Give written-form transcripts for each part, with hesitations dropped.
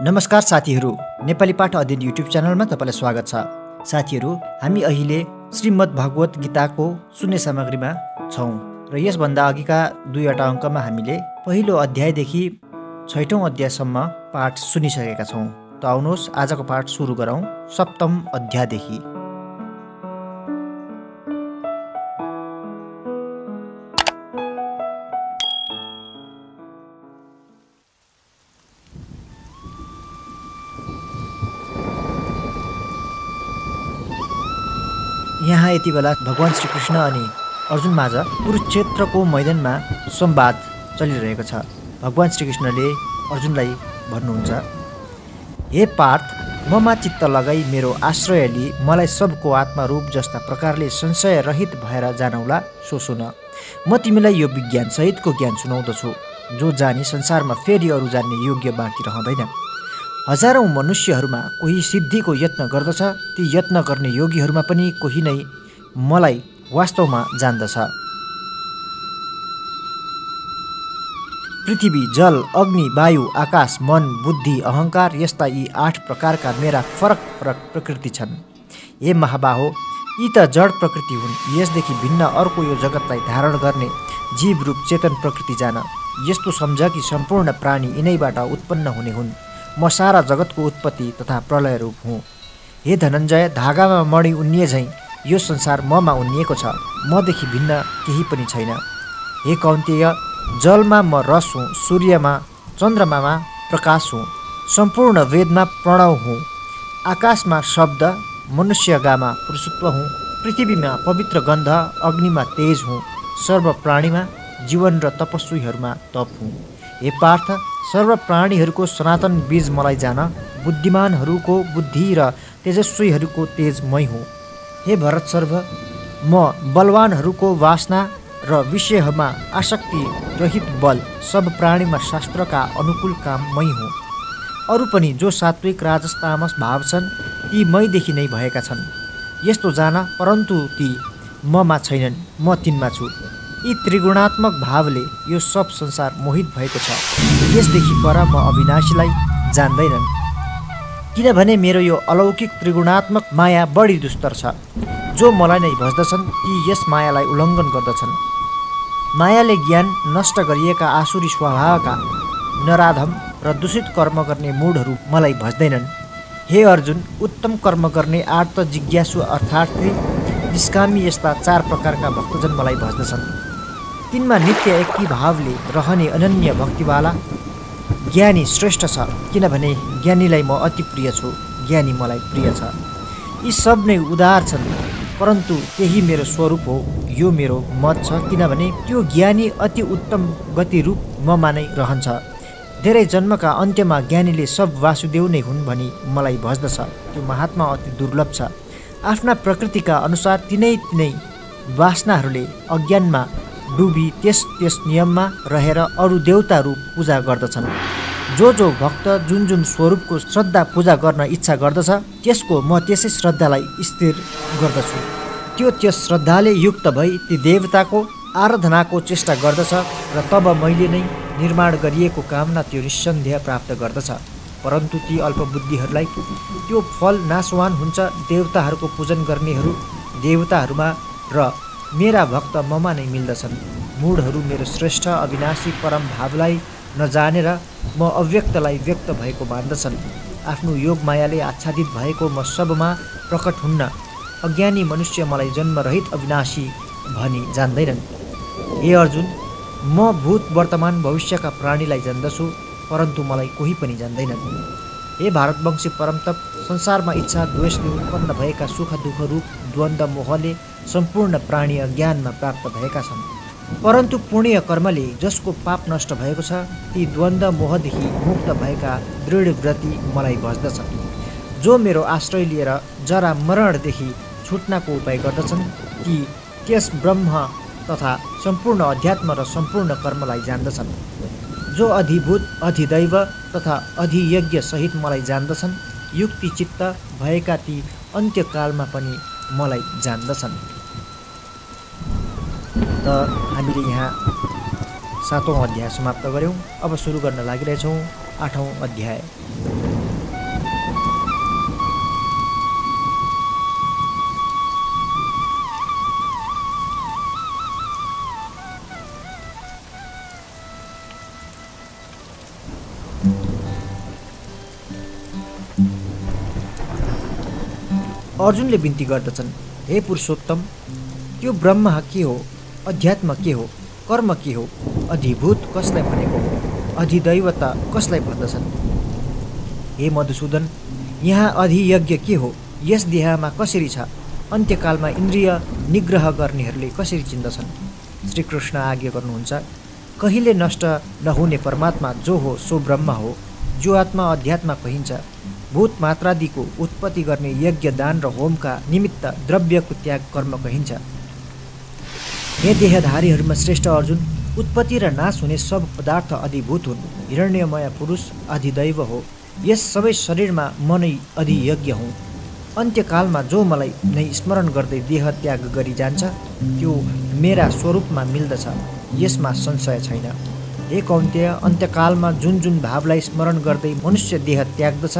नमस्कार साथीहरू, नेपाली पाठ अध्ययन युट्युब च्यानलमा तपाईलाई स्वागत छ। साथीहरू, हामी अहिले श्रीमद् भगवत गीताको सुन्ने सामग्रीमा छौँ र यसभन्दा अघिका दुईवटा अङ्कमा हामीले पहिलो अध्यायदेखि 6औं अध्यायसम्म पाठ सुनिसकेका छौँ। त आउनुहोस् आजको पाठ सुरु गरौँ 7औं अध्यायदेखि। यहाँ यति बेला भगवान श्रीकृष्ण अनि अर्जुन माझ कुरुक्षेत्रको मैदानमा संवाद चलिरहेको छ। भगवान श्रीकृष्णले अर्जुनलाई भन्नुहुन्छ, हे पार्थ, ममा चित्त लगाई मेरो आश्रय लिई मलाई सबको आत्मा रूप जस्ता प्रकारले संशय रहित भएर जानौला सो सुन। म तिमीलाई यो विज्ञान सहितको ज्ञान सुनाउँदछु, जो जानी संसारमा फेरि अरू जान्ने योग्य बाँकी रहँदैन। हजारौं मनुष्यहरूमा कोही सिद्धिको यत्न गर्दछ, ती यत्न गर्ने योगीहरूमा पनि कोही नै मलाई वास्तवमा जान्दछ। पृथ्वी, जल, अग्नि, वायु, आकाश, मन, बुद्धि, अहंकार यस्ता यी 8 प्रकारका मेरा फरक फरक प्रकृति छन्। हे महाबाहो, यी त जड प्रकृति हुन्। यसदेखि भिन्न अर्को यो जगतलाई धारण गर्ने जीव रूप चेतन प्रकृति जान। यस्तो सम्झ कि सम्पूर्ण प्राणी यिनैबाट उत्पन्न हुने हुन्। म सारा जगतको उत्पत्ति तथा प्रलय रूप हुँ। हे धनञ्जय, धागामा मणि उन्निए झैँ यो संसार ममा उन्निएको छ। मदेखि भिन्न केही पनि छैन। हे कौन्तेय, जलमा म रस हुँ, सूर्यमा चन्द्रमामा प्रकाश हुँ, सम्पूर्ण वेदमा प्रणव हुँ, आकाशमा शब्द, मनुष्यगामा पुरुषत्व हुँ, पृथ्वीमा पवित्र गन्ध, अग्निमा तेज हुँ, सर्व प्राणीमा जीवन र तपस्वीहरूमा तप हुँ। हे पार्थ, सर्व प्राणीहरूको सनातन बीज मलाई जान। बुद्धिमानहरूको बुद्धि र तेजस्वीहरूको तेज मै हुँ। हे भरत सर्व, म बलवानहरूको वासना र विषयमा आसक्ति रहित बल, सब प्राणीमा शास्त्रका अनुकूल काम मै हुँ। अरू पनि जो सात्विक राजस तामस भाव छन्, ती मैदेखि नै भएका छन्। यस्तो जान, परन्तु ती ममा छैनन्, म तिनमा छु। यी त्रिगुणात्मक भावले यो सब संसार मोहित भएको छ। यसदेखि पर म अविनाशीलाई जान्दैनन्, किनभने मेरो यो अलौकिक त्रिगुणात्मक माया बढी दुस्तर छ। जो मलाई नै भज्दछन् ती यस मायालाई उल्लङ्घन गर्दछन्। मायाले ज्ञान नष्ट गरिएका आसुरी स्वभावका नराधम र दूषित कर्म गर्ने मूढहरू मलाई भज्दैनन्। हे अर्जुन, उत्तम कर्म गर्ने आर्त, जिज्ञासु अर्थार्थी, निष्कामी यस्ता 4 प्रकारका भक्तजन मलाई भज्दछन्। तिनमा नित्य एकी भावले रहने अनन्य भक्तिवाला ज्ञानी श्रेष्ठ छ, किनभने ज्ञानीलाई म अति प्रिय छु, ज्ञानी मलाई प्रिय छ। यी सब नै उदार छन्, परन्तु त्यही मेरो स्वरूप हो। यो मेरो मत छ, किनभने त्यो ज्ञानी अति उत्तम गति रूप ममा नै रहन्छ। धेरै जन्मका अन्त्यमा ज्ञानीले सब वासुदेव नै हुन् भनी मलाई भज्दछ। त्यो महात्मा अति दुर्लभ छ। आफ्ना प्रकृतिका अनुसार तिनै वासनाहरूले अज्ञानमा डुबी त्यस नियममा रहेर अरू देवता रूप पूजा गर्दछन्। जो भक्त जुन स्वरूपको श्रद्धा पूजा गर्न इच्छा गर्दछ, त्यसको म त्यसै श्रद्धालाई स्थिर गर्दछु। त्यो त्यस श्रद्धाले युक्त भई ती देवताको आराधनाको चेष्टा गर्दछ र तब मैले नै निर्माण गरिएको कामना त्यो निस्सन्देह प्राप्त गर्दछ। परन्तु ती अल्पबुद्धिहरूलाई त्यो फल नाशवान हुन्छ। देवताहरूको पूजन गर्नेहरू देवताहरूमा र मेरा भक्त ममा नै मिल्दछन्। मूढहरू मेरो श्रेष्ठ अविनाशी परम भावलाई नजानेर म अव्यक्तलाई व्यक्त भएको मान्दछन्। आफ्नो योग मायाले आच्छादित भएको म सबमा प्रकट हुन्न। अज्ञानी मनुष्य मलाई जन्मरहित अविनाशी भनी जान्दैनन्। हे अर्जुन, म भूत वर्तमान भविष्यका प्राणीलाई जान्दछु, परन्तु मलाई कोही पनि जान्दैनन्। हे भारतवंशी परमतप, संसारमा इच्छा द्वेषले उत्पन्न भएका सुख दुःख रूप द्वन्द्व मोहले सम्पूर्ण प्राणी अज्ञानमा प्राप्त भएका छन्। परन्तु पुण्य कर्मले जसको पाप नष्ट भएको छ, ती द्वन्द्व मोहदेखि मुक्त भएका दृढ व्रती मलाई भज्दछन्। जो मेरो आश्रय लिएर जरा मरणदेखि छुट्नको उपाय गर्दछन्, ती त्यस ब्रह्म तथा सम्पूर्ण अध्यात्म र सम्पूर्ण कर्मलाई जान्दछन्। जो अधिभूत, अधिदैव तथा अधियज्ञ सहित मलाई जान्दछन्, युक्ति चित्त भएका ती अन्त्यकालमा पनि मलाई जान्दछन्। त हामीले यहाँ 7औं अध्याय समाप्त गऱ्यौँ। अब सुरु गर्न लागिरहेछौँ 8औं अध्याय। अर्जुनले बिन्ती गर्दछन्, हे पुरुषोत्तम, त्यो ब्रह्म के हो, अध्यात्म के हो, कर्म के हो, अधिभूत कसलाई भनेको हो, अधिदैवता कसलाई भन्दछन्? हे मधुसूदन, यहाँ अधियज्ञ के हो, यस देहमा कसरी छ, अन्त्यकालमा इन्द्रिय निग्रह गर्नेहरूले कसरी चिन्दछन्? श्रीकृष्ण आज्ञा गर्नुहुन्छ, कहिले नष्ट नहुने परमात्मा जो हो सो ब्रह्म हो, जो आत्मा अध्यात्म कहिन्छ। भूत मात्रादिको उत्पत्ति गर्ने यज्ञ दान र होमका निमित्त द्रव्यको त्याग कर्म कहिन्छ। हे देहधारीहरूमा श्रेष्ठ अर्जुन, उत्पत्ति र नाश हुने सब पदार्थ अधिभूत हुन्। हिरण्यमय पुरुष अधिदैव हो। यस सबै शरीरमा म नै अधियज्ञ हुँ। अन्त्यकालमा जो मलाई नै स्मरण गर्दै देह त्याग गरी जान्छ त्यो मेरा स्वरूपमा मिल्दछ, यसमा संशय छैन। हे कौन्तेय, अन्त्यकालमा जुन जुन भावलाई स्मरण गर्दै मनुष्य देह त्याग्दछ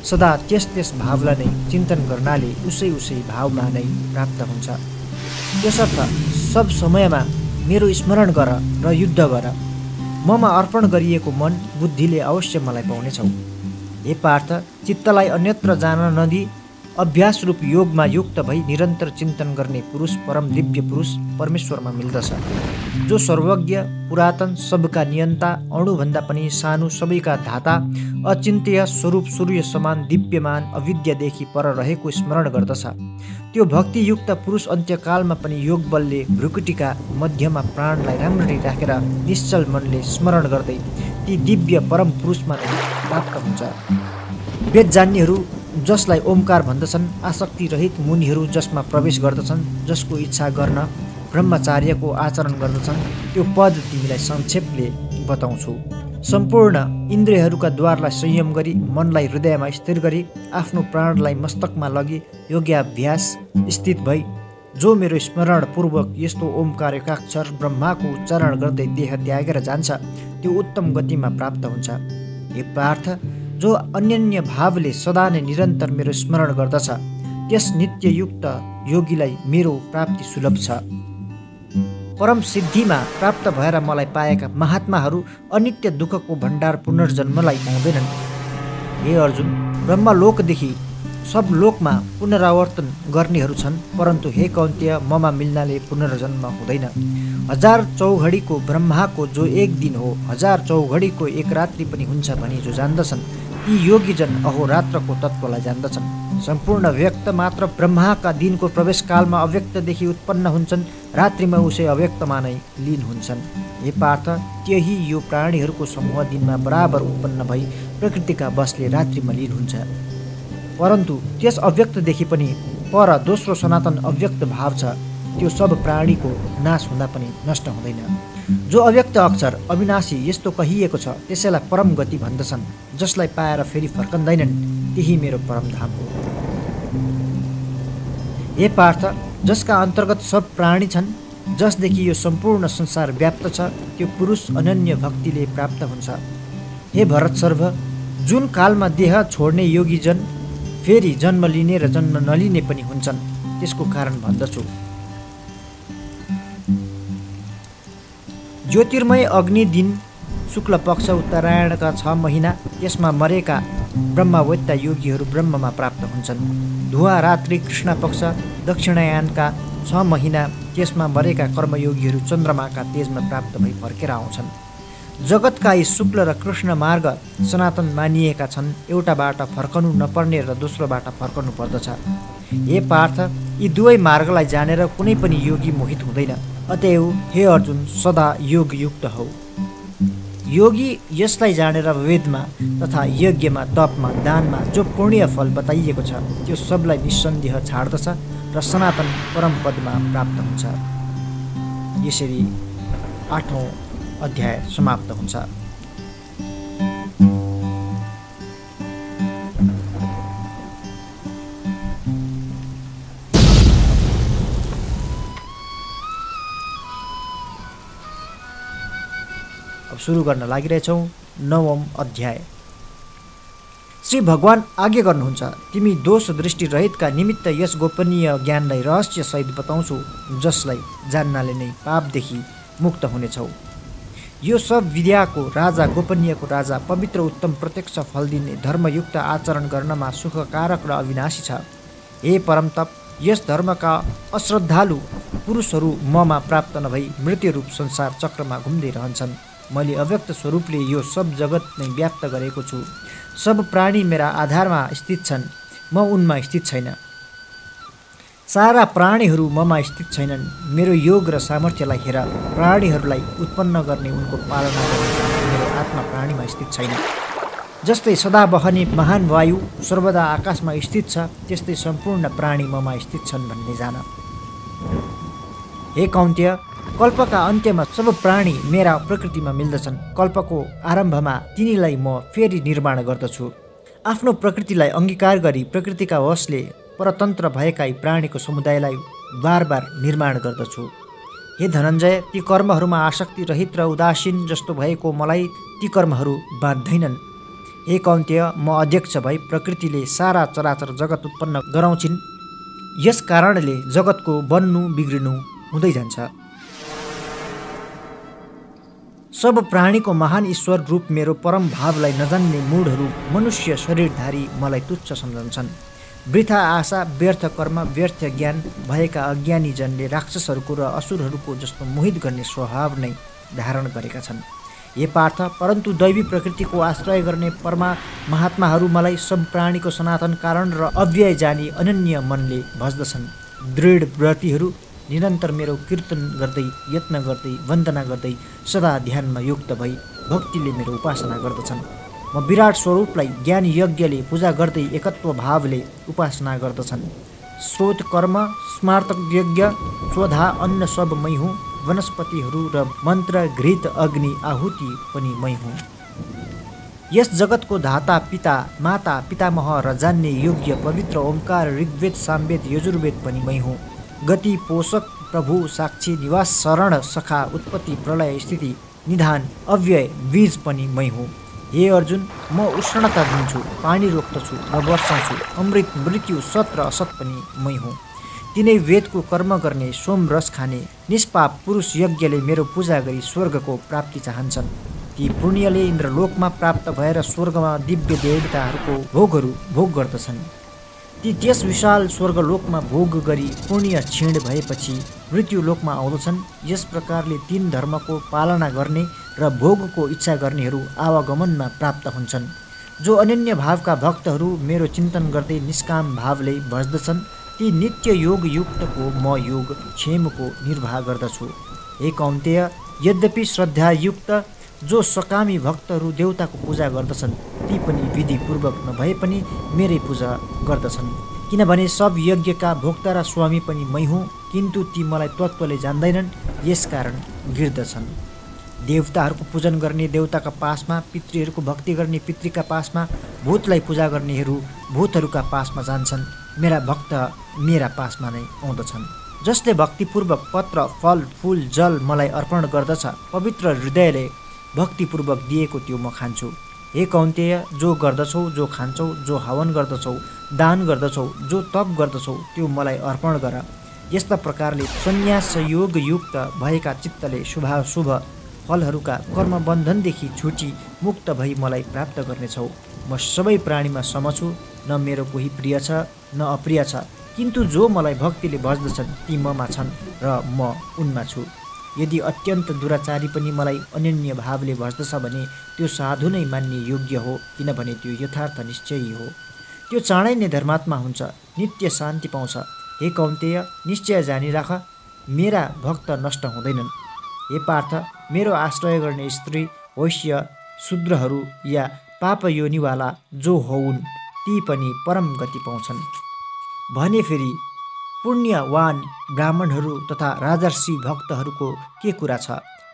सदा त्यस त्यस भावलाई नै चिन्तन गर्नाले उसै उसै भावमा नै प्राप्त हुन्छ। त्यसर्थ सब समयमा मेरो स्मरण गर र युद्ध गर। ममा अर्पण गरिएको मन बुद्धिले अवश्य मलाई पाउनेछौ। हे पार्थ, चित्तलाई अन्यत्र जान नदिई अभ्यास रूप योगमा युक्त भई निरन्तर चिन्तन गर्ने पुरुष परम दिव्य पुरुष परमेश्वरमा मिल्दछ, जो सर्वज्ञ, पुरातन, सबका नियन्ता, अणुभन्दा पनि सानो, सबैका धाता, अचिन्त्य स्वरूप, सूर्य समान दिव्यमान, अविद्यादेखि पर रहेको स्मरण गर्दछ। त्यो भक्तियुक्त पुरुष अन्त्यकालमा पनि योग बलले भ्रुकुटीका मध्यमा प्राणलाई राम्ररी राखेर निश्चल मनले स्मरण गर्दै ती दिव्य परम पुरुषमा नै प्राप्त हुन्छ। वेद जान्नेहरू जसलाई ओमकार भन्दछन्, आसक्ति रहित मुनिहरू जसमा प्रवेश गर्दछन्, जसको इच्छा गर्न ब्रह्मचार्यको आचरण गर्दछन्, त्यो पद तिमीलाई संक्षेपले बताउँछु। सम्पूर्ण इन्द्रियहरूका द्वारलाई संयम गरी मनलाई हृदयमा स्थिर गरी आफ्नो प्राणलाई मस्तकमा लगी योग्याभ्यास स्थित भई जो मेरो स्मरणपूर्वक यस्तो ओमकार एकाक्षर ब्रह्माको उच्चारण गर्दै देह त्यागेर जान्छ त्यो उत्तम गतिमा प्राप्त हुन्छ। हे पार्थ, जो अन्यन्य भावले सदा नै निरन्तर मेरो स्मरण गर्दछ त्यस नित्ययुक्त योगीलाई मेरो प्राप्ति सुलभ छ। परम सिद्धिमा प्राप्त भएर मलाई पाएका महात्माहरू अनित्य दुःखको भण्डार पुनर्जन्मलाई पाउँदैनन्। हे अर्जुन, ब्रह्मलोकदेखि सब लोकमा पुनरावर्तन गर्नेहरू छन्, परन्तु हे कौन्तेय, ममा मिल्नाले पुनर्जन्म हुँदैन। 1000 चौघडीको ब्रह्माको जो एक दिन हो, 1000 चौघडीको एक रात्रि पनि हुन्छ भनी जो जान्दछन् ती योगीजन अहोरात्रको तत्त्वलाई जान्दछन्। सम्पूर्ण व्यक्त मात्र ब्रह्माका दिनको प्रवेशकालमा अव्यक्तदेखि उत्पन्न हुन्छन्, रात्रिमा उसै अव्यक्तमा नै लीन हुन्छन्। हे पार्थ, त्यही यो प्राणीहरूको समूह दिनमा बराबर उत्पन्न भई प्रकृतिका वशले रात्रिमा लीन हुन्छ, परन्तु त्यस अव्यक्तदेखि पनि पर दोस्रो सनातन अव्यक्त भाव छ, त्यो सब प्राणीको नाश हुँदा पनि नष्ट हुँदैन। जो अव्यक्त अक्षर अविनाशी यस्तो कहिएको छ त्यसैलाई परम गति भन्दछन्, जसलाई पाएर फेरि फर्कँदैनन् त्यही मेरो परम धाम हो। हे पार्थ, जसका अन्तर्गत सब प्राणी छन्, जसदेखि यो सम्पूर्ण संसार व्याप्त छ, त्यो पुरुष अनन्य भक्तिले प्राप्त हुन्छ। हे भरत सर्व, जुन कालमा देह छोड्ने योगीजन फेरि जन्म लिने र जन्म नलिने पनि हुन्छन्, त्यसको कारण भन्दछु। ज्योतिर्मय अग्नि दिन शुक्ल पक्ष उत्तरायणका 6 महिना त्यसमा मरेका ब्रह्मवेत्ता योगीहरू ब्रह्ममा प्राप्त हुन्छन्। धुवा रात्रि कृष्ण पक्ष दक्षिणायनका 6 महिना त्यसमा मरेका कर्मयोगीहरू चन्द्रमाका तेजमा प्राप्त भई फर्केर आउँछन्। जगतका यी शुक्ल र कृष्ण मार्ग सनातन मानिएका छन्, एउटाबाट फर्कनु नपर्ने र दोस्रोबाट फर्कनु पर्दछ। हे पार्थ, यी दुवै मार्गलाई जानेर कुनै पनि योगी मोहित हुँदैन। अतएव हे अर्जुन, सदा योगयुक्त हौ। योगी यसलाई जानेर वेदमा तथा यज्ञमा, तपमा, दानमा जो पुण्य फल बताइएको छ त्यो सबलाई निस्सन्देह छाड्दछ र सनातन परम पदमा प्राप्त हुन्छ। यसरी 8औं अध्याय समाप्त हुन्छ। अब सुरु गर्न लागिरहेछौँ 9औं अध्याय। श्री भगवान आज्ञा गर्नुहुन्छ, तिमी दोष दृष्टि रहितका निमित्त यस गोपनीय ज्ञानलाई रहस्य सहित बताउँछु, जसलाई जान्नाले नै पापदेखि मुक्त हुनेछौ। यो सब विद्याको राजा, गोपनीयको राजा, पवित्र उत्तम प्रत्यक्ष फल दिने धर्मयुक्त आचरण गर्नमा सुखकारक र अविनाशी छ। हे परमतप, यस धर्मका अश्रद्धालु पुरुषहरू ममा प्राप्त नभई मृत्युरूप संसार चक्रमा घुम्दै रहन्छन्। मैले अव्यक्त स्वरूपले यो सब जगत नै व्याप्त गरेको छु। सब प्राणी मेरा आधारमा स्थित छन्, म उनमा स्थित छैन। सारा प्राणीहरू ममा स्थित छैनन्। मेरो योग र सामर्थ्यलाई हेर। प्राणीहरूलाई उत्पन्न गर्ने उनको पालना गर्ने मेरो आत्मा प्राणीमा स्थित छैन। जस्तै सदा बहने महान वायु सर्वदा आकाशमा स्थित छ, त्यस्तै सम्पूर्ण प्राणी ममा स्थित छन् भन्ने जान। हे कौन्तेय, कल्पका अन्त्यमा सब प्राणी मेरा प्रकृतिमा मिल्दछन्। कल्पको आरम्भमा तिनीलाई म फेरि निर्माण गर्दछु। आफ्नो प्रकृतिलाई अङ्गीकार गरी प्रकृतिका वशले परतन्त्र भएका प्राणीको समुदायलाई बार बार निर्माण गर्दछु। हे धनञ्जय, ती कर्महरूमा आसक्ति रहित र उदासीन जस्तो भएको मलाई ती कर्महरू बाँध्दैनन्। हे कौन्तेय, म अध्यक्ष भई प्रकृतिले सारा चराचर जगत उत्पन्न गराउँछिन्। यस कारणले जगतको बन्नु बिग्रिनु हुँदै जान्छ। सब प्राणीको महान ईश्वर रूप मेरो परम भावलाई नजान्ने मूढहरू मनुष्य शरीरधारी मलाई तुच्छ सम्झन्छन्। वृथा आशा, व्यर्थ कर्म, व्यर्थ ज्ञान भएका अज्ञानीजनले राक्षसहरूको र असुरहरूको जस्तो मोहित गर्ने स्वभाव नै धारण गरेका छन्। हे पार्थ, परन्तु दैवी प्रकृतिको आश्रय गर्ने महात्माहरू मलाई सब प्राणीको सनातन कारण र अव्यय जानी अनन्य मनले भज्दछन्। दृढ व्रतीहरू निरन्तर मेरो कीर्तन गर्दै, यत्न गर्दै, वन्दना गर्दै, सदा ध्यानमा युक्त भई भक्तिले मेरो उपासना गर्दछन्। म विराट स्वरूपलाई ज्ञान यज्ञले पूजा गर्दै एकत्व भावले उपासना गर्दछन्। स्रोत कर्म, स्मार्तक यज्ञ, स्वधा अन्न सब मै हुँ। वनस्पतिहरू र मन्त्र घृत अग्नि आहुति पनि मै हुँ। यस जगतको धाता पिता, माता, पितामह र जान्ने योग्य पवित्र ओमकार, ऋग्वेद, सामवेद, यजुर्वेद पनि मै हुँ। गति, पोषक, प्रभु, साक्षी, निवास, शरण, सखा, उत्पत्ति, प्रलय, स्थिति, निधान, अव्यय, बीज पनि मै हुँ। हे अर्जुन, म उष्णता दिन्छु, पानी रोक्दछु र वर्षाउँछु। अमृत, मृत्यु, सत र असत पनि मै हुँ। तिनै वेदको कर्म गर्ने, सोम रस खाने निष्पाप पुरुष यज्ञले मेरो पूजा गरी स्वर्गको प्राप्ति चाहन्छन्। ती पुण्यले इन्द्रलोकमा प्राप्त भएर स्वर्गमा दिव्य देवताहरूको भोगहरू भोग गर्दछन्। ती त्यस विशाल स्वर्गलोकमा भोग गरी पुण्य क्षीण भएपछि मृत्युलोकमा आउँदछन्। यस प्रकारले तीन धर्मको पालना गर्ने र भोगको इच्छा गर्नेहरू आवागमनमा प्राप्त हुन्छन्। जो अनन्य भावका भक्तहरू मेरो चिन्तन गर्दै निष्काम भावले भज्दछन्, ती नित्य योग युक्तको म योग क्षेमको निर्वाह गर्दछु। हे कौन्तेय, यद्यपि श्रद्धायुक्त जो सकामी भक्तहरू देवताको पूजा गर्दछन्, ती पनि विधिपूर्वक नभए पनि मेरै पूजा गर्दछन्। किनभने सब यज्ञका भोक्ता र स्वामी पनि मै हुँ, किन्तु ती मलाई तत्त्वले जान्दैनन्, यसकारण गिर्दछन्। देवताहरूको पूजन गर्ने देवताका पासमा, पितृहरूको भक्ति गर्ने पितृका पासमा, भूतलाई पूजा गर्नेहरू भूतहरूका पासमा जान्छन्। मेरा भक्त मेरा पासमा नै आउँदछन्। जसले भक्तिपूर्वक पत्र, फल, फूल, जल मलाई अर्पण गर्दछ, पवित्र हृदयले भक्तिपूर्वक दिएको त्यो म खान्छु। हे कौन्तेय, जो गर्दछौ, जो खान्छौ, जो हवन गर्दछौ, दान गर्दछौ, जो तप गर्दछौ, त्यो मलाई अर्पण गर। यस्ता प्रकारले सन्यास योग युक्त भएका चित्तले शुभाशुभ फलहरूका कर्मबन्धनदेखि छुटी मुक्त भई मलाई प्राप्त गर्नेछौ। म सबै प्राणीमा सम छु, न मेरो कोही प्रिय छ न अप्रिय छ, किन्तु जो मलाई भक्तिले भज्दछन् ती ममा छन् र म उनमा छु। यदि अत्यन्त दुराचारी पनि मलाई अनन्य भावले भज्दछ भने त्यो साधु नै मान्ने योग्य हो, किनभने त्यो यथार्थ निश्चयी हो। त्यो चाँडै नै धर्मात्मा हुन्छ, नित्य शान्ति पाउँछ। हे कौन्तेय, निश्चय जानिराख, मेरा भक्त नष्ट हुँदैनन्। हे पार्थ, मेरो आश्रय गर्ने स्त्री, वैश्य, शूद्रहरू या पाप योनिवाला जो होउन्, ती पनि परम गति पाउँछन्। भने फेरि पुण्यवान ब्राह्मणहरू तथा राजर्षि भक्तहरूको के कुरा छ?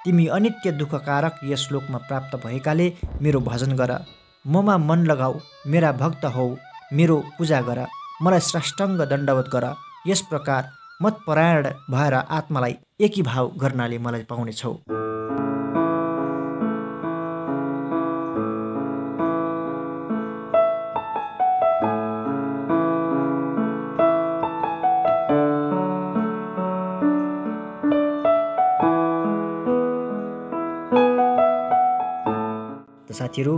तिमी अनित्य दुःखकारक यस लोकमा प्राप्त भएकाले मेरो भजन गर, ममा मन लगाऊ, मेरा भक्त हौ, मेरो पूजा गर, मलाई साष्टाङ्ग दण्डवत गर। यस प्रकार मतपरायण भएर आत्मालाई एकीभाव गर्नाले मलाई पाउनेछौ। साथीहरू,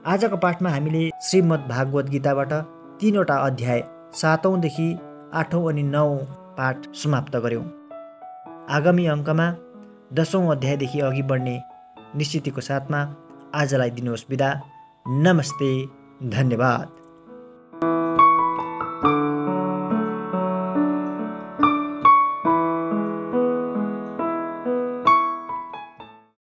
आजको पाठमा हामीले श्रीमद् भागवत गीताबाट 3वटा अध्याय 7औँदेखि 8औँ अनि 9औँ पाठ समाप्त गऱ्यौँ। आगामी अङ्कमा 10औँ अध्यायदेखि अघि बढ्ने निश्चितिको साथमा आजलाई दिनुहोस् बिदा। नमस्ते, धन्यवाद।